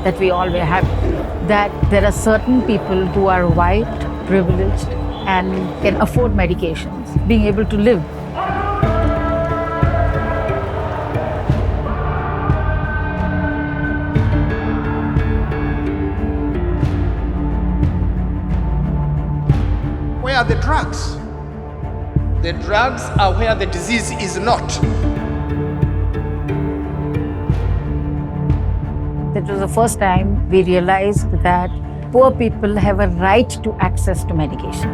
that we all were having, that there are certain people who are white, privileged, and can afford medications, being able to live. Where are the drugs? The drugs are where the disease is not. It was the first time we realized that poor people have a right to access to medication.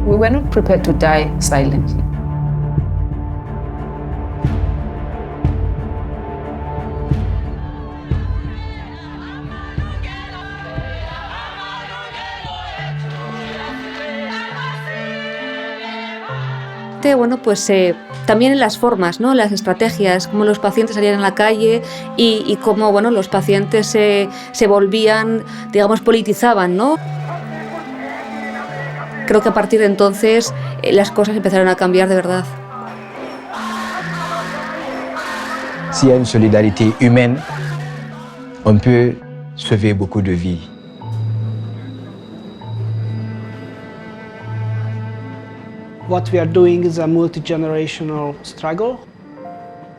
We were not prepared to die silently. Bueno, pues también en las formas, ¿no? Las estrategias, cómo los pacientes salían en la calle y cómo, bueno, los pacientes se volvían, digamos, politizaban, ¿no? Creo que a partir de entonces las cosas empezaron a cambiar de verdad. S'il y a une solidarité humaine, on peut sauver beaucoup de vies. What we are doing is a multi-generational struggle,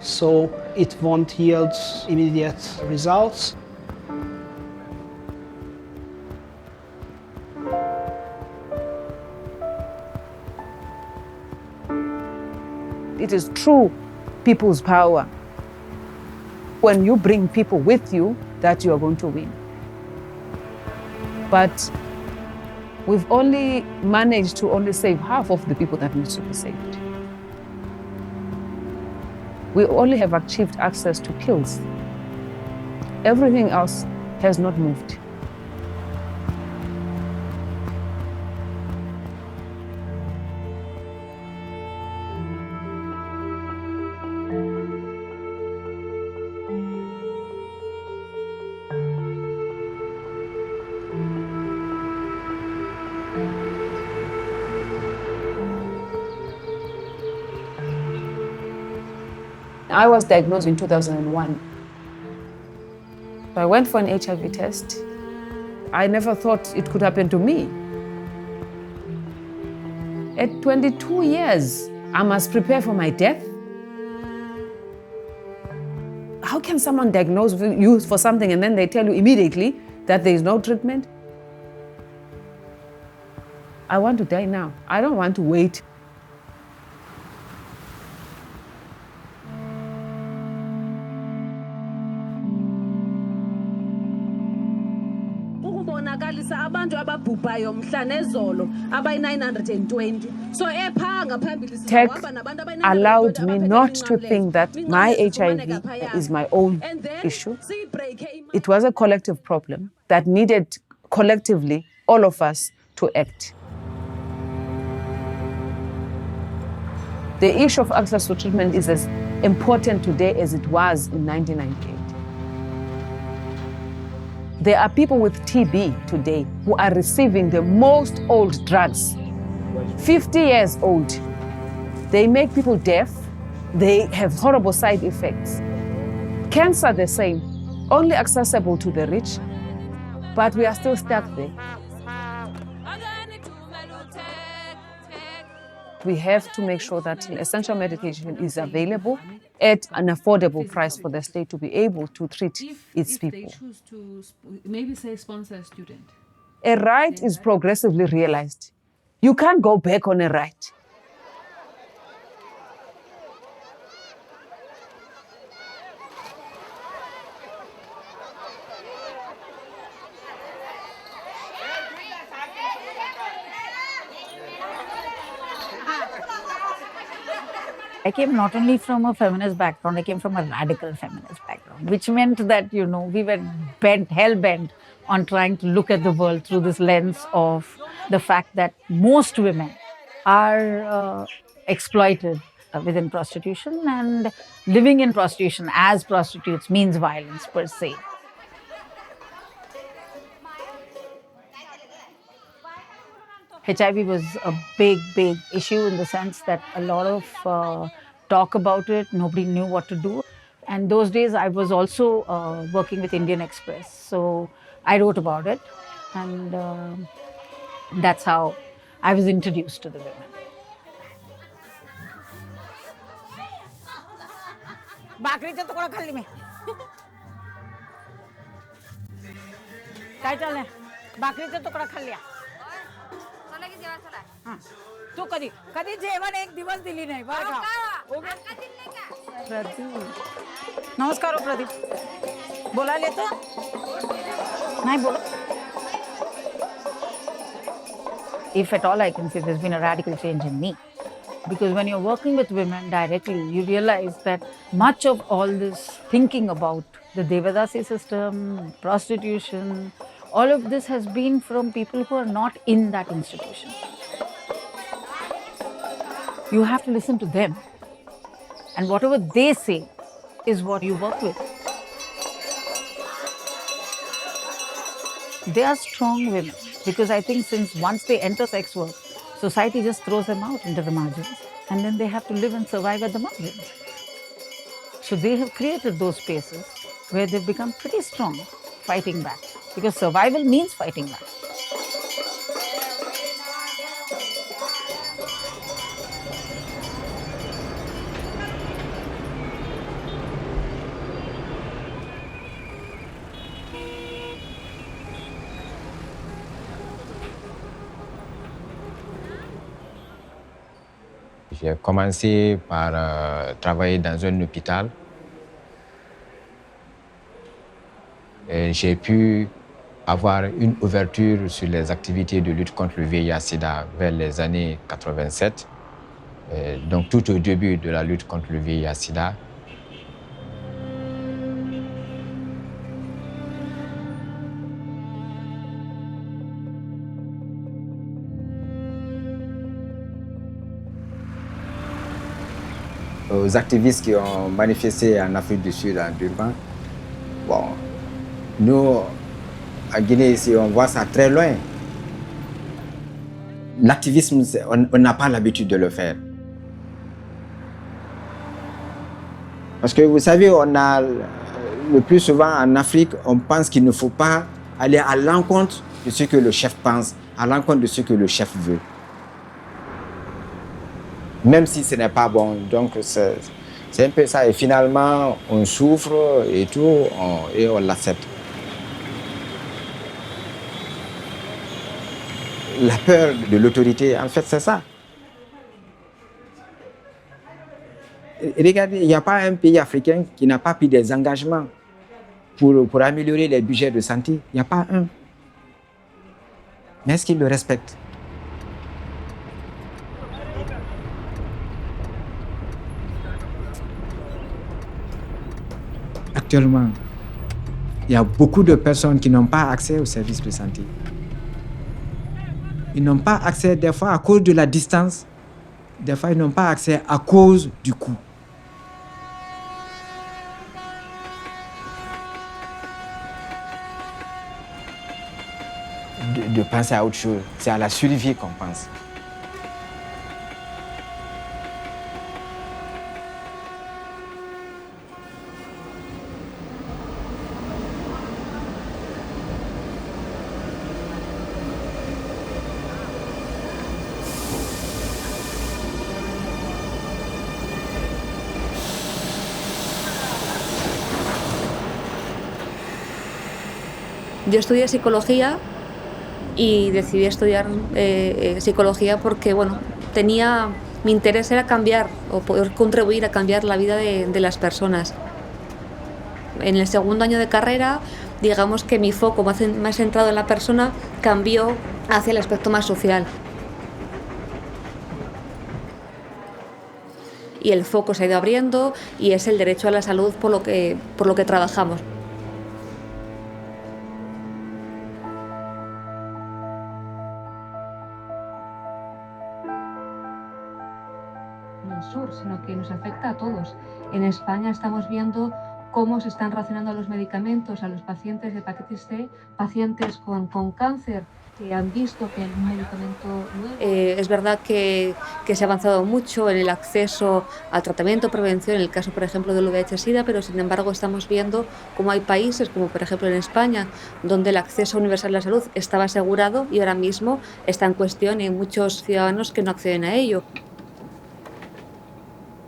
so it won't yield immediate results. It is true people's power. When you bring people with you, that you are going to win. But we've only managed to only save half of the people that need to be saved. We only have achieved access to pills. Everything else has not moved. I was diagnosed in 2001. I went for an HIV test. I never thought it could happen to me. At 22 years, I must prepare for my death? How can someone diagnose you for something and then they tell you immediately that there is no treatment? I want to die now. I don't want to wait. Tech allowed me not to think that my HIV is my own issue. It was a collective problem that needed collectively all of us to act. The issue of access to treatment is as important today as it was in 1998. There are people with TB today who are receiving the most old drugs, 50 years old. They make people deaf. They have horrible side effects. Cancer, the same, only accessible to the rich, but we are still stuck there. We have to make sure that essential medication is available at an affordable price for the state to be able to treat its people. If they choose to, maybe say, sponsor a student. A right is progressively realized. You can't go back on a right. I came not only from a feminist background, I came from a radical feminist background, which meant that, we were hell-bent on trying to look at the world through this lens of the fact that most women are exploited within prostitution, and living in prostitution as prostitutes means violence per se. HIV was a big issue in the sense that a lot of talk about it, nobody knew what to do. And those days I was also working with Indian Express. So I wrote about it. And that's how I was introduced to the women. भाकरीचा तुकडा खाल्ली मी काय चाललंय भाकरीचा तुकडा खाल्ल्या तू कधी कधी जेवण एक दिवस दिली नाही बरं का प्रदीप नमस्कार हो प्रदीप बोलायला येतं नाही बोलत If at all I can say there's been a radical change in me. Because when you're working with women directly, you realize that much of all this thinking about the Devadasi system, prostitution, all of this has been from people who are not in that institution. You have to listen to them. And whatever they say is what you work with. They are strong women because I think since once they enter sex work, society just throws them out into the margins and then they have to live and survive at the margins. So they have created those spaces where they've become pretty strong fighting back because survival means fighting back. J'ai commencé par travailler dans un hôpital. Et j'ai pu avoir une ouverture sur les activités de lutte contre le VIH-Sida vers les années 87. Donc tout au début de la lutte contre le VIH-Sida. Aux activistes qui ont manifesté en Afrique du Sud en Durban, bon, nous, à Guinée, ici, on voit ça très loin. L'activisme, on n'a pas l'habitude de le faire. Parce que vous savez, on a le plus souvent en Afrique, on pense qu'il ne faut pas aller à l'encontre de ce que le chef pense, à l'encontre de ce que le chef veut. Même si ce n'est pas bon. Donc c'est un peu ça. Et finalement, on souffre et tout, et on l'accepte. La peur de l'autorité, en fait, c'est ça. Et regardez, il n'y a pas un pays africain qui n'a pas pris des engagements pour améliorer les budgets de santé. Il n'y a pas un. Mais est-ce qu'ils le respectent? Actuellement, il y a beaucoup de personnes qui n'ont pas accès aux services de santé. Ils n'ont pas accès, des fois, à cause de la distance. Des fois, ils n'ont pas accès à cause du coût. De penser à autre chose. C'est à la survie qu'on pense. Yo estudié psicología y decidí estudiar psicología porque, bueno, mi interés era cambiar o poder contribuir a cambiar la vida de las personas. En el segundo año de carrera, digamos que mi foco más centrado en la persona cambió hacia el aspecto más social. Y el foco se ha ido abriendo y es el derecho a la salud por lo que trabajamos. Sur, sino que nos afecta a todos. En España estamos viendo cómo se están racionando los medicamentos a los pacientes de hepatitis C, pacientes con cáncer Es verdad que se ha avanzado mucho en el acceso al tratamiento, prevención, en el caso, por ejemplo, del VIH-Sida, pero sin embargo estamos viendo cómo hay países, como por ejemplo en España, donde el acceso universal a la salud estaba asegurado y ahora mismo está en cuestión y hay muchos ciudadanos que no acceden a ello.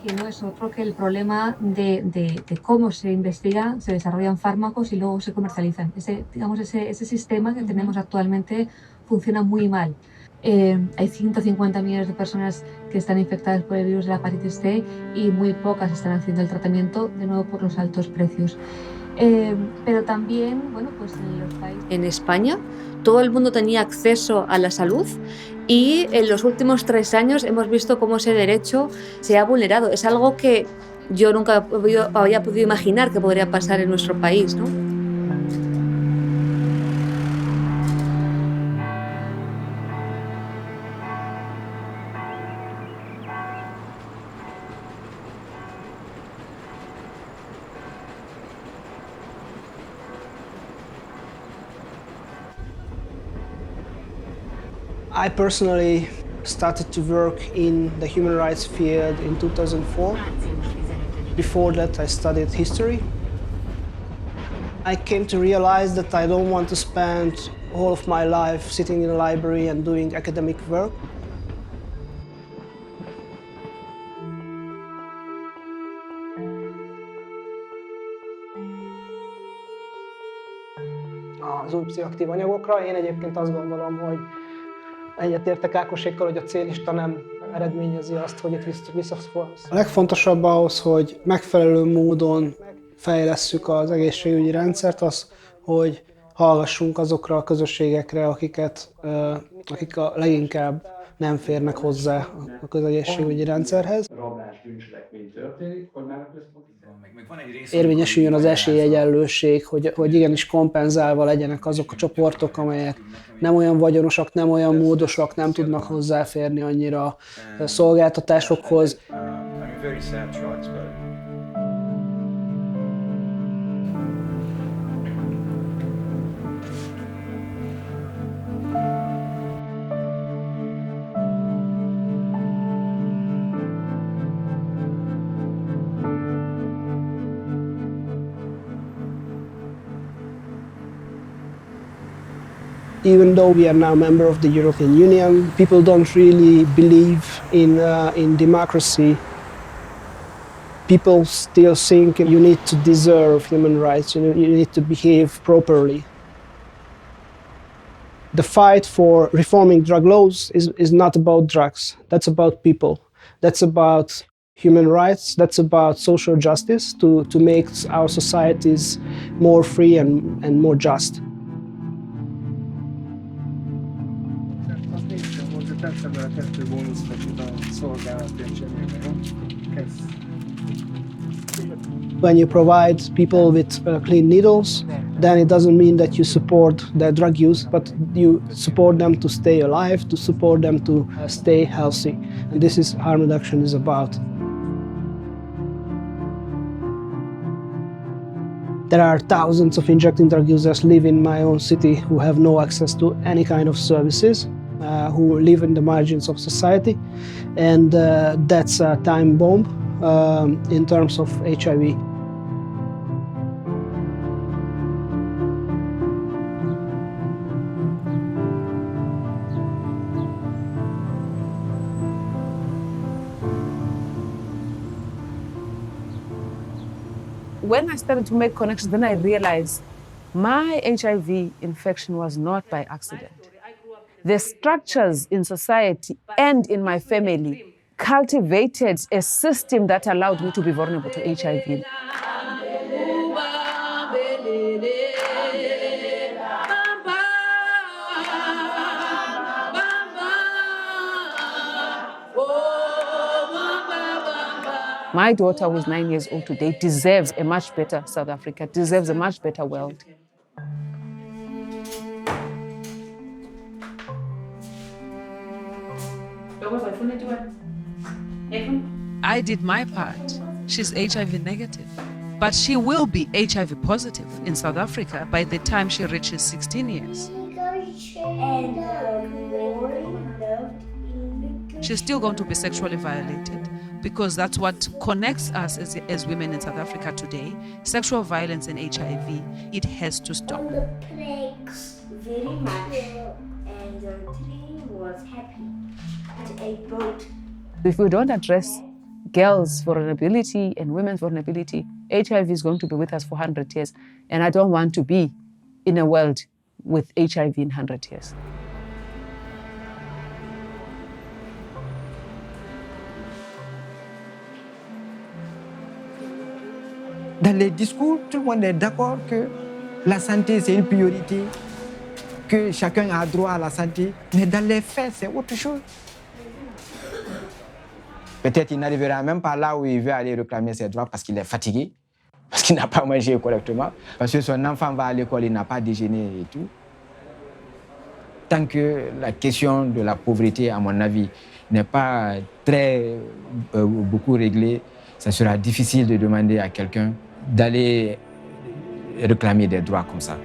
Que no es otro que el problema de cómo se investiga, se desarrollan fármacos y luego se comercializan. Ese sistema que tenemos actualmente funciona muy mal. Hay 150 millones de personas que están infectadas por el virus de la hepatitis C y muy pocas están haciendo el tratamiento, de nuevo por los altos precios. Pero también, bueno, pues en los países... En España todo el mundo tenía acceso a la salud y en los últimos 3 años hemos visto cómo ese derecho se ha vulnerado. Es algo que yo nunca había podido imaginar que podría pasar en nuestro país, ¿no? I personally started to work in the human rights field in 2004. Before that, I studied history. I came to realize that I don't want to spend all of my life sitting in a library and doing academic work. Az új pszichoaktív anyagokra én egyébként azt gondolom, hogy egyetértek Ákosékkal, hogy a célista nem eredményezi azt, hogy itt visszaforsz. A legfontosabb ahhoz, hogy megfelelő módon fejlesszük az egészségügyi rendszert, az, hogy hallgassunk azokra a közösségekre, akik a leginkább nem férnek hozzá a közegészségügyi rendszerhez. Érvényesüljön az esélyegyenlőség, hogy igenis kompenzálva legyenek azok a csoportok, amelyek nem olyan vagyonosak, nem olyan módosak, nem tudnak hozzáférni annyira szolgáltatásokhoz. Even though we are now a member of the European Union, people don't really believe in democracy. People still think you need to deserve human rights, you need to behave properly. The fight for reforming drug laws is not about drugs, that's about people. That's about human rights, that's about social justice to make our societies more free and more just. When you provide people with clean needles, then it doesn't mean that you support their drug use, but you support them to stay alive, to support them to stay healthy. And this is harm reduction is about. There are thousands of injecting drug users live in my own city who have no access to any kind of services, who live in the margins of society, and that's a time bomb in terms of HIV. When I started to make connections, then I realized my HIV infection was not by accident. The structures in society and in my family cultivated a system that allowed me to be vulnerable to HIV. My daughter, who is 9 years old today, deserves a much better South Africa, deserves a much better world. I did my part. She's HIV negative, but she will be HIV positive in South Africa by the time she reaches 16 years. She's still going to be sexually violated because that's what connects us as women in South Africa today. Sexual violence and HIV, it has to stop. Thanks very much. And the tree was happy at a boat. If we don't address girls' vulnerability and women's vulnerability, HIV is going to be with us for 100 years. And I don't want to be in a world with HIV in 100 years. Dans les discours, tout le monde est d'accord que la santé, c'est une priorité, que chacun a droit à la santé, mais dans les faits, c'est autre chose. Peut-être qu'il n'arrivera même pas là où il veut aller réclamer ses droits parce qu'il est fatigué, parce qu'il n'a pas mangé correctement, parce que son enfant va à l'école, il n'a pas déjeuné et tout. Tant que la question de la pauvreté, à mon avis, n'est pas beaucoup réglée, ça sera difficile de demander à quelqu'un d'aller réclamer des droits comme ça.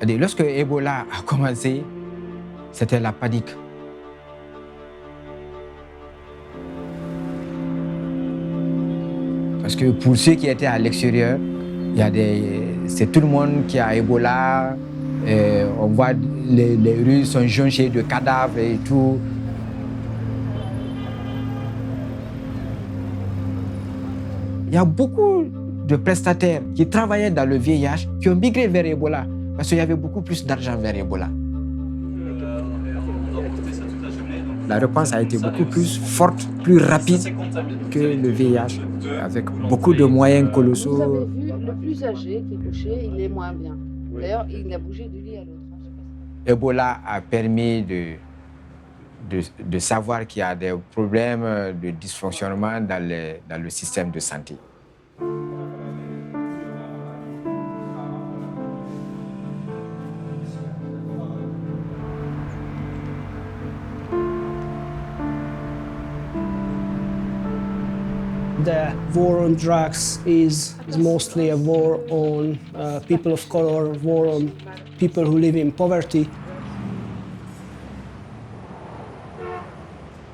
Lorsque Ebola a commencé, c'était la panique. Parce que pour ceux qui étaient à l'extérieur, c'est tout le monde qui a Ebola. On voit les rues sont jonchées de cadavres et tout. Il y a beaucoup de prestataires qui travaillaient dans le VIH qui ont migré vers Ebola parce qu'il y avait beaucoup plus d'argent vers Ebola. La réponse a été beaucoup plus forte, plus rapide que le VIH, avec beaucoup de moyens colossaux. Vous avez vu, le plus âgé qui est couché, il est moins bien. D'ailleurs, il a bougé du lit à l'autre. Ebola a permis de savoir qu'il y a des problèmes de dysfonctionnement dans le système de santé. The war on drugs is mostly a war on people of color, war on people who live in poverty.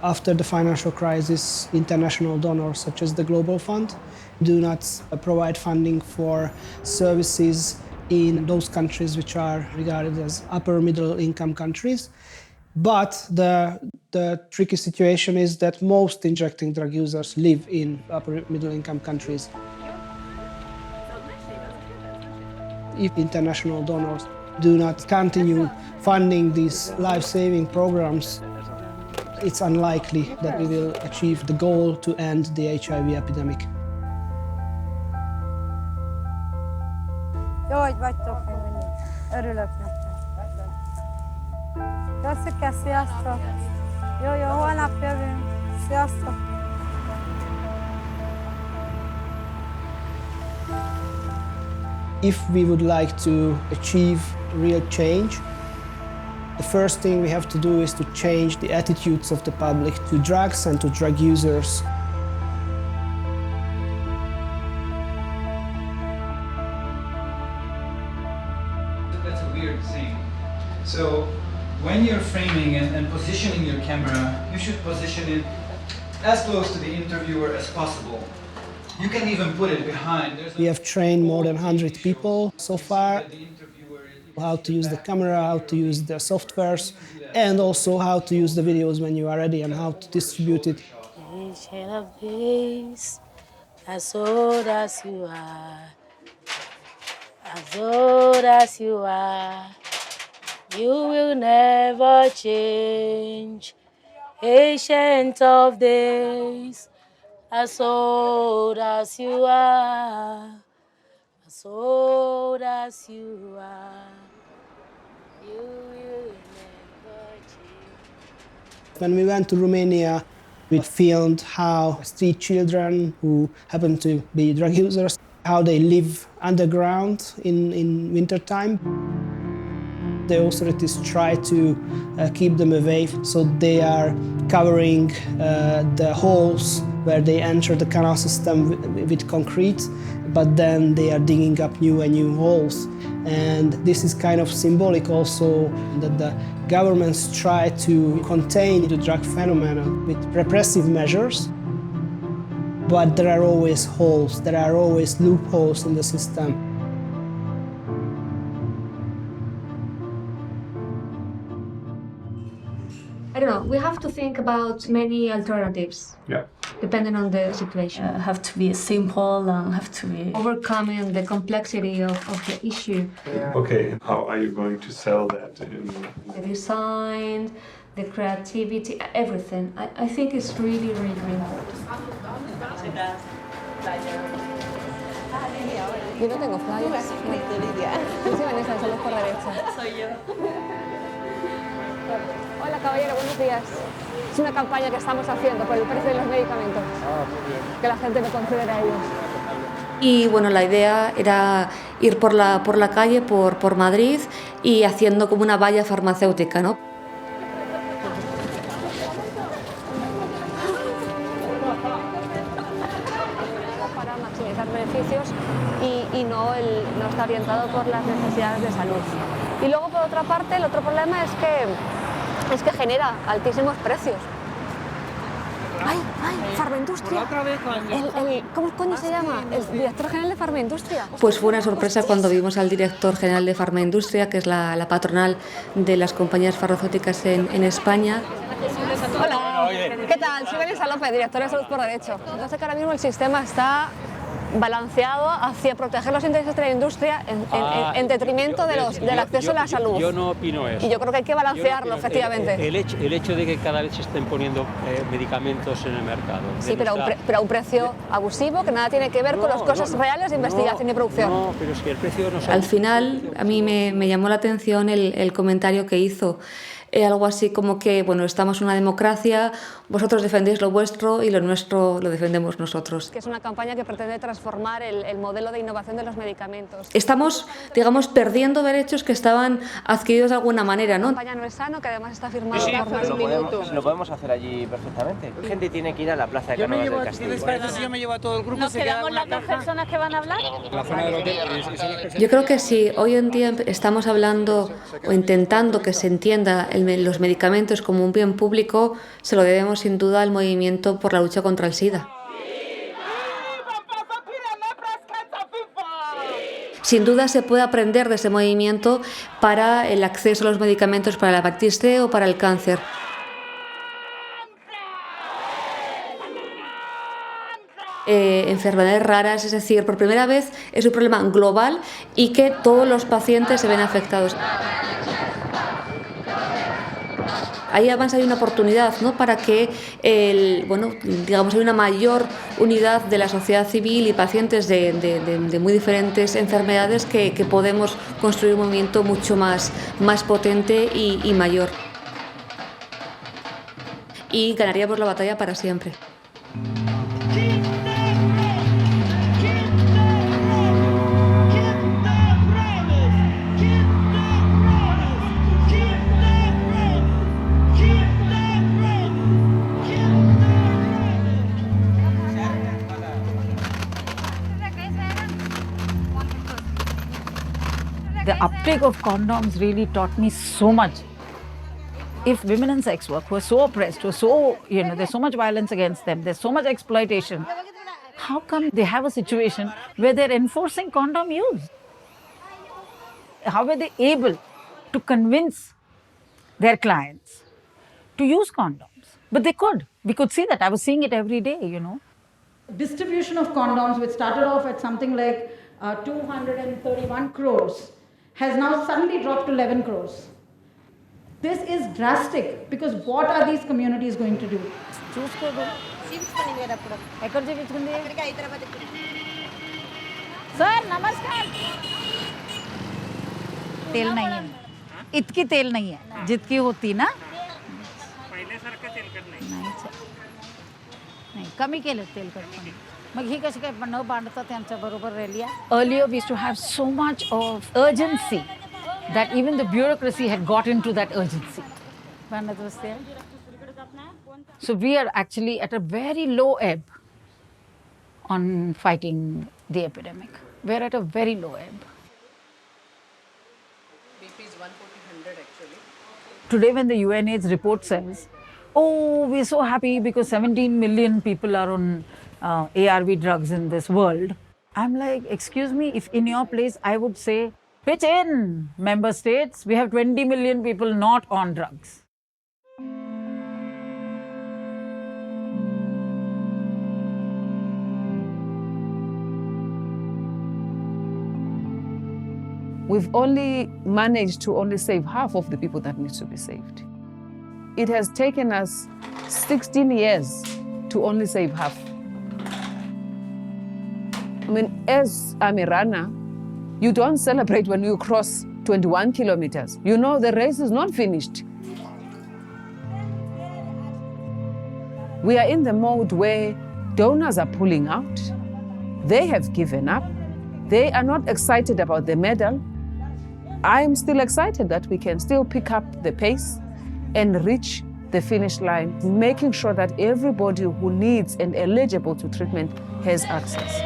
After the financial crisis, international donors such as the Global Fund do not provide funding for services in those countries which are regarded as upper middle income countries. But the tricky situation is that most injecting drug users live in upper middle income countries. If international donors do not continue funding these life-saving programs, it's unlikely that we will achieve the goal to end the HIV epidemic. Jó, hogy vagytok még mindig. Örülök nektek. Köszönöm, sziasztok. Jó, holnap jövünk. Sziasztok. If we would like to achieve real change, the first thing we have to do is to change the attitudes of the public to drugs and to drug users. That's a weird thing. So when you're framing and positioning your camera, you should position it as close to the interviewer as possible. You can even put it behind. We have trained more than 100 people so far, how to use the camera, how to use the softwares, and also how to use the videos when you are ready and how to distribute it. Ancient of days, as old as you are, as old as you are, you will never change. Ancient of days, as old as you are, as old as you are, you will never change. When we went to Romania, we filmed how street children who happen to be drug users how they live underground in wintertime. The authorities try to keep them away, so they are covering the holes where they enter the canal system with concrete, but then they are digging up new and new holes. And this is kind of symbolic also that the governments try to contain the drug phenomenon with repressive measures, but there are always holes, there are always loopholes in the system. I don't know, we have to think about many alternatives. Yeah. Depending on the situation. Have to be simple and have to be Overcoming the complexity of the issue. Okay, how are you going to sell that? The design, the creativity, everything. I think it's really, really, really important. Yo no tengo flyers. Yo soy Vanessa, somos por derecha. Soy yo. Hola, caballero, buenos días. Es una campaña que estamos haciendo por el precio de los medicamentos. Que la gente me considera a ellos. Y bueno, la idea era ir por la calle, por Madrid, y haciendo como una valla farmacéutica, ¿no? Para maximizar beneficios y no está orientado por las necesidades de salud. Y luego, por otra parte, el otro problema es que genera altísimos precios. ¡Ay, Farmaindustria! ¿Cómo coño se llama? El director general de Farmaindustria. Pues fue una sorpresa cuando vimos al director general de Farmaindustria, que es la patronal de las compañías farmacéuticas en España. Hola, ¿qué tal? Soy Vanessa López, directora de Salud por Derecho. Entonces, que ahora mismo el sistema está balanceado hacia proteger los intereses de la industria en detrimento del acceso a la salud. Yo no opino eso. Y yo creo que hay que balancearlo, efectivamente. El hecho de que cada vez se estén poniendo medicamentos en el mercado. Sí, pero a un precio abusivo que nada tiene que ver con los costes reales de investigación y producción. No, pero si el precio no... Al final, a mí me llamó la atención el comentario que hizo. Algo así como que, bueno, estamos en una democracia, vosotros defendéis lo vuestro y lo nuestro lo defendemos nosotros. Que es una campaña que pretende transformar el modelo de innovación de los medicamentos. Estamos, digamos, perdiendo derechos que estaban adquiridos de alguna manera, ¿no? La campaña no es sano, que además está firmado por lo podemos hacer allí perfectamente. La gente tiene que ir a la plaza de Cánovas del Castillo. Yo me llevo a todo el grupo. ¿Nos quedamos las dos personas que van a hablar? Yo creo que sí, hoy en día estamos hablando o intentando que se entienda los medicamentos como un bien público, se lo debemos sin duda al movimiento por la lucha contra el SIDA. Sin duda se puede aprender de ese movimiento para el acceso a los medicamentos para la hepatitis C o para el cáncer. Enfermedades raras, es decir, por primera vez es un problema global y que todos los pacientes se ven afectados. Ahí además hay una oportunidad, ¿no?, para que hay una mayor unidad de la sociedad civil y pacientes de muy diferentes enfermedades que podemos construir un movimiento mucho más potente y mayor. Y ganaríamos la batalla para siempre. The uptake of condoms really taught me so much. If women in sex work who are so oppressed, who are so, there's so much violence against them, there's so much exploitation, how come they have a situation where they're enforcing condom use? How were they able to convince their clients to use condoms? But they could. We could see that. I was seeing it every day, Distribution of condoms, which started off at something like 231 crores, has now suddenly dropped to 11 crores. This is drastic because what are these communities going to do? Sir, namaskar. तेल नहीं है, इतकी तेल नहीं है, जितकी होती ना. पहले सारखं तेलकट नाही. नाही, कमी केलं तेलकट पण. Earlier, we used to have so much of urgency that even the bureaucracy had got into that urgency. So we are actually at a very low ebb on fighting the epidemic. We're at a very low ebb. BP is 140-100 actually. Today, when the UNAIDS report says, oh, we're so happy because 17 million people are on ARV drugs in this world, I'm like, excuse me, if in your place, I would say, pitch in, member states. We have 20 million people not on drugs. We've only managed to only save half of the people that need to be saved. It has taken us 16 years to only save half. I mean, as I'm a runner, you don't celebrate when you cross 21 kilometers. You know the race is not finished. We are in the mode where donors are pulling out. They have given up. They are not excited about the medal. I am still excited that we can still pick up the pace and reach the finish line, making sure that everybody who needs and eligible to treatment has access.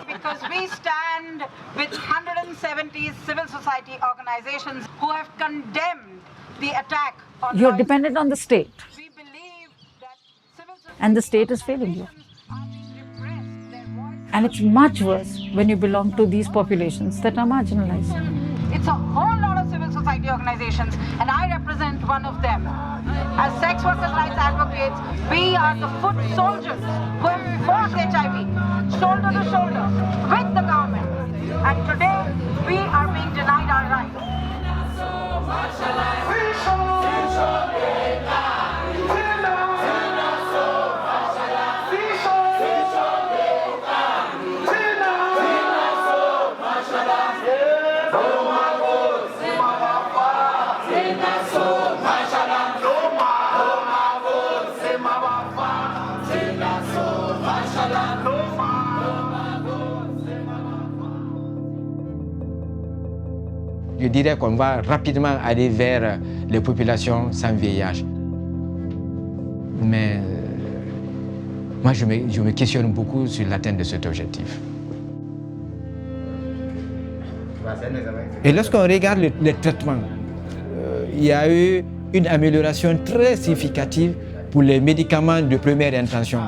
Because we stand with 170 civil society organizations who have condemned the attack on You're dependent on the state. We believe that civil and the state is failing you. And it's much worse when you belong to these populations that are marginalized. It's a whole lot of civil society organizations, and I represent one of them. As sex workers' rights advocates, we are the foot soldiers who have fought HIV shoulder to shoulder with the government. And today, we are being denied our rights. Je dirais qu'on va rapidement aller vers les populations sans VIH. Mais moi, je me questionne beaucoup sur l'atteinte de cet objectif. Et lorsqu'on regarde les traitements, il y a eu une amélioration très significative pour les médicaments de première intention,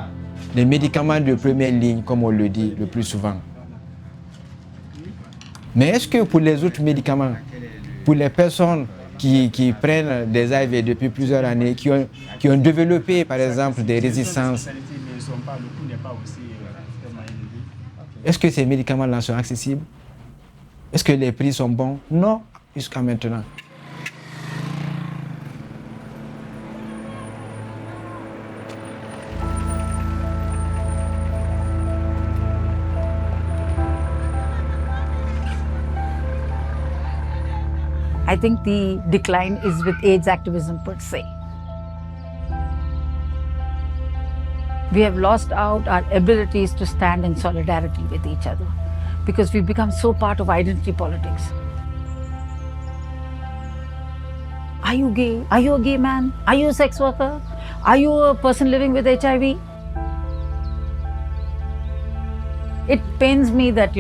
les médicaments de première ligne, comme on le dit le plus souvent. Mais est-ce que pour les autres médicaments, pour les personnes qui prennent des HIV depuis plusieurs années, qui ont développé par exemple des résistances, est-ce que ces médicaments-là sont accessibles? Est-ce que les prix sont bons? Non, jusqu'à maintenant. I think the decline is with AIDS activism per se. We have lost out our abilities to stand in solidarity with each other because we've become so part of identity politics. Are you gay? Are you a gay man? Are you a sex worker? Are you a person living with HIV? It pains me that,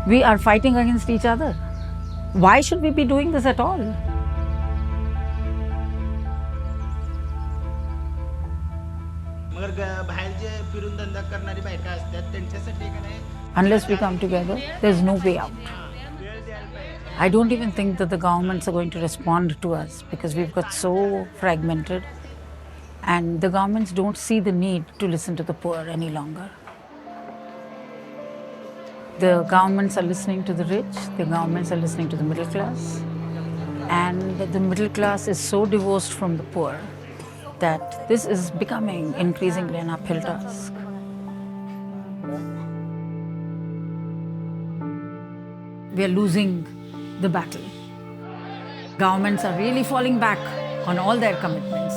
we are fighting against each other. Why should we be doing this at all? Unless we come together, there's no way out. I don't even think that the governments are going to respond to us because we've got so fragmented, and the governments don't see the need to listen to the poor any longer. The governments are listening to the rich, the governments are listening to the middle class, and the middle class is so divorced from the poor that this is becoming increasingly an uphill task. We are losing the battle. Governments are really falling back on all their commitments.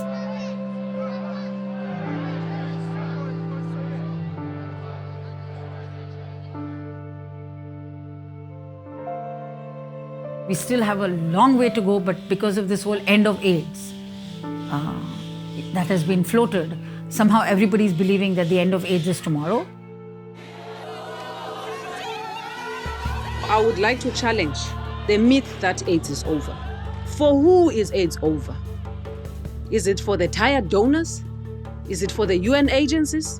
We still have a long way to go, but because of this whole end of AIDS that has been floated, somehow everybody's believing that the end of AIDS is tomorrow. I would like to challenge the myth that AIDS is over. For who is AIDS over? Is it for the tired donors? Is it for the UN agencies?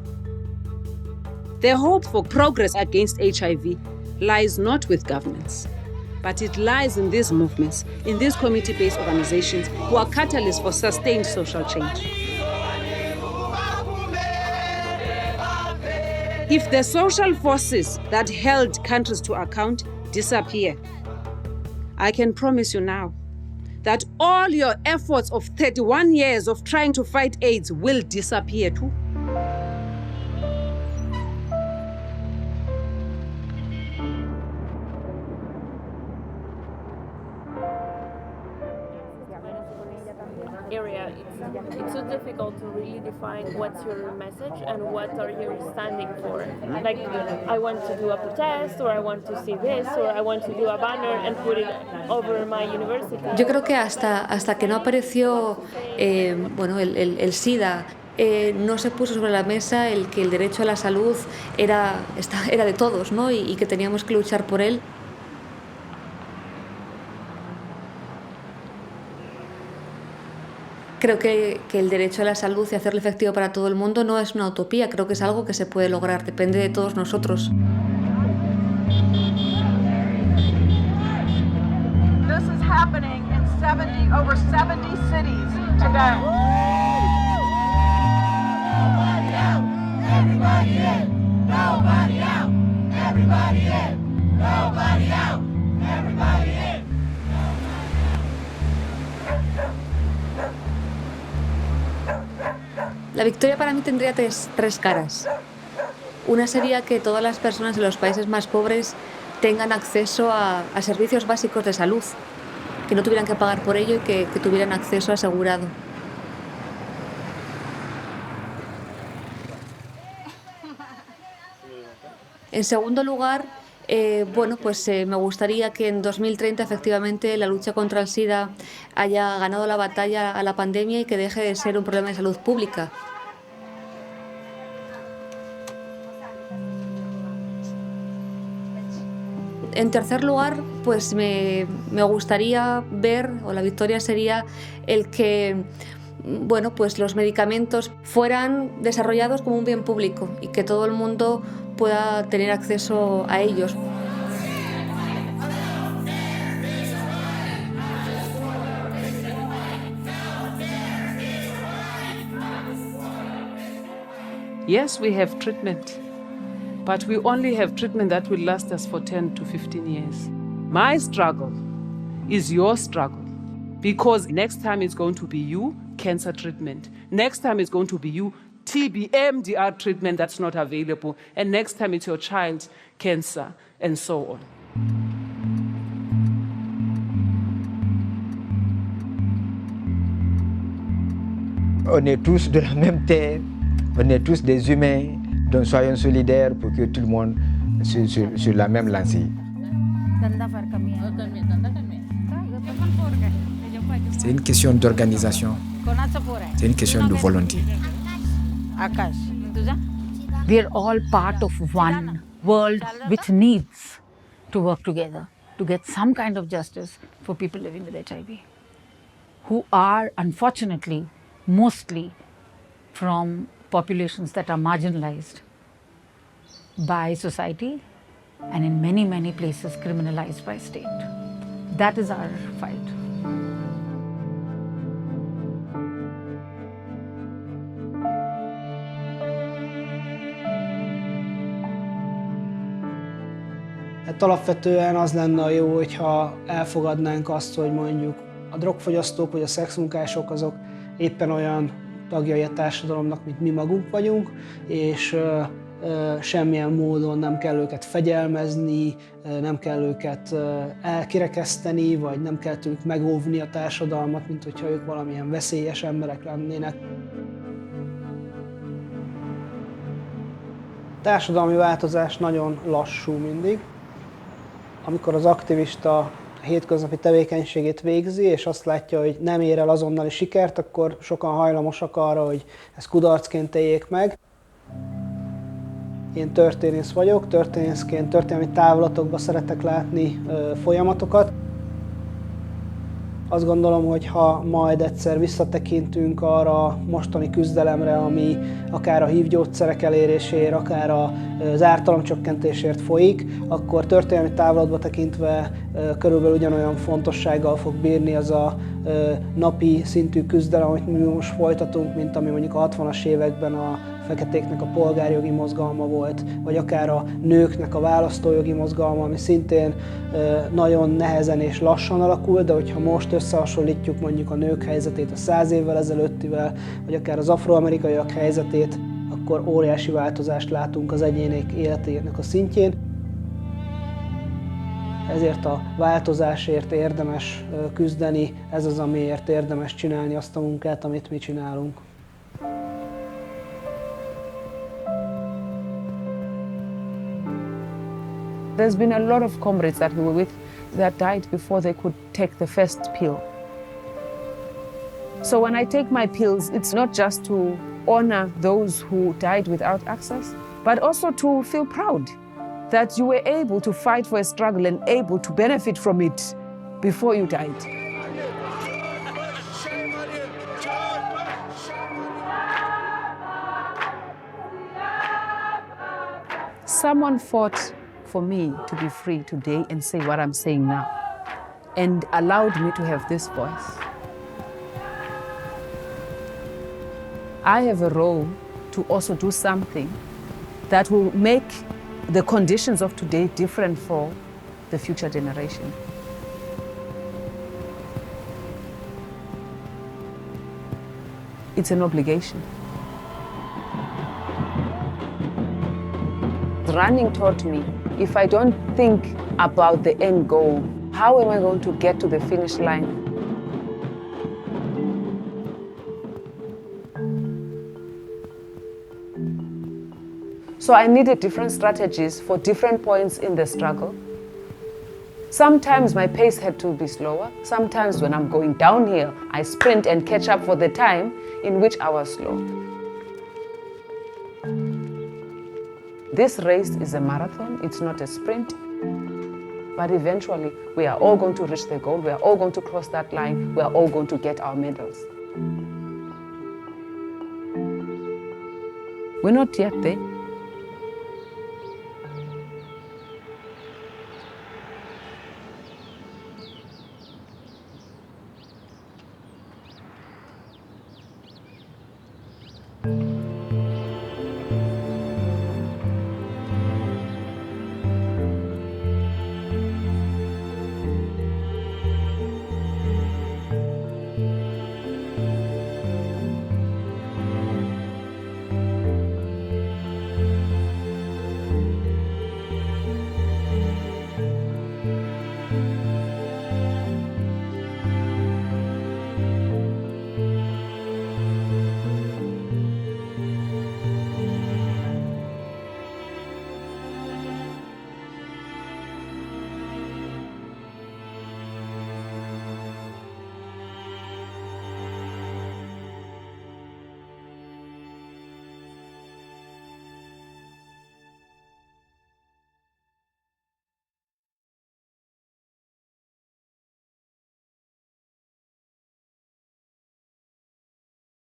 The hope for progress against HIV lies not with governments, but it lies in these movements, in these community-based organizations who are catalysts for sustained social change. If the social forces that held countries to account disappear, I can promise you now that all your efforts of 31 years of trying to fight AIDS will disappear too. area, it's so difficult to really define what's your message and what are you standing for. Like, I want to do a protest, or I want to see this, or I want to do a banner and put it over my university. Yo creo que hasta que no apareció el SIDA, no se puso sobre la mesa el que el derecho a la salud era de todos, ¿no? y que teníamos que luchar por él. Creo que el derecho a la salud y hacerlo efectivo para todo el mundo no es una utopía, creo que es algo que se puede lograr, depende de todos nosotros. This is happening in over 70 cities today. Nobody out, everybody in. Nobody out, everybody in. Nobody out, everybody in. La victoria para mí tendría tres caras. Una sería que todas las personas de los países más pobres tengan acceso a servicios básicos de salud, que no tuvieran que pagar por ello y que tuvieran acceso asegurado. En segundo lugar, me gustaría que en 2030 efectivamente la lucha contra el SIDA haya ganado la batalla a la pandemia y que deje de ser un problema de salud pública. En tercer lugar, pues me gustaría ver, o la victoria sería el que los medicamentos fueran desarrollados como un bien público y que todo el mundo pueda tener acceso a ellos. Yes, we have treatment, but we only have treatment that will last us for 10 to 15 years. My struggle is your struggle, because next time it's going to be you, cancer treatment. Next time it's going to be you, TB, MDR treatment that's not available. And next time it's your child, cancer, and so on. On est tous de la même terre, on est tous des humains, donc soyons solidaires pour que tout le monde soit sur la même lancée. C'est une question d'organisation, c'est une question de volonté. We are all part of one world which needs to work together to get some kind of justice for people living with HIV, who are unfortunately mostly from populations that are marginalized by society and in many, many places criminalized by state. That is our fight. Hát alapvetően az lenne a jó, hogyha elfogadnánk azt, hogy mondjuk a drogfogyasztók vagy a szexmunkások azok éppen olyan tagjai a társadalomnak, mint mi magunk vagyunk, és semmilyen módon nem kell őket fegyelmezni, nem kell őket elkirekeszteni, vagy nem kell tőlük megóvni a társadalmat, mint hogyha ők valamilyen veszélyes emberek lennének. A társadalmi változás nagyon lassú mindig. Amikor az aktivista a hétköznapi tevékenységét végzi, és azt látja, hogy nem ér el azonnali sikert, akkor sokan hajlamosak arra, hogy ezt kudarcként éljék meg. Én történész vagyok, történészként történelmi távlatokban szeretek látni folyamatokat. Azt gondolom, hogy ha majd egyszer visszatekintünk arra a mostani küzdelemre, ami akár a HIV gyógyszerek eléréséért, akár az ártalomcsökkentésért folyik, akkor történelmi távlatba tekintve körülbelül ugyanolyan fontossággal fog bírni az a napi szintű küzdelem, amit mi most folytatunk, mint ami mondjuk a 60-as években a feketéknek a polgárjogi mozgalma volt, vagy akár a nőknek a választójogi mozgalma, ami szintén nagyon nehezen és lassan alakul, de hogyha most összehasonlítjuk mondjuk a nők helyzetét a 100 évvel ezelőttivel, vagy akár az afroamerikaiak helyzetét, akkor óriási változást látunk az egyének életének a szintjén. Ezért a változásért érdemes küzdeni, ez az, amiért érdemes csinálni azt a munkát, amit mi csinálunk. There's been a lot of comrades that we were with that died before they could take the first pill. So when I take my pills, it's not just to honor those who died without access, but also to feel proud that you were able to fight for a struggle and able to benefit from it before you died. Someone fought for me to be free today and say what I'm saying now, and allowed me to have this voice. I have a role to also do something that will make the conditions of today different for the future generation. It's an obligation. Running taught me, if I don't think about the end goal, how am I going to get to the finish line? So I needed different strategies for different points in the struggle. Sometimes my pace had to be slower. Sometimes when I'm going downhill, I sprint and catch up for the time in which I was slow. This race is a marathon, it's not a sprint. But eventually, we are all going to reach the goal, we are all going to cross that line, we are all going to get our medals. We're not yet there.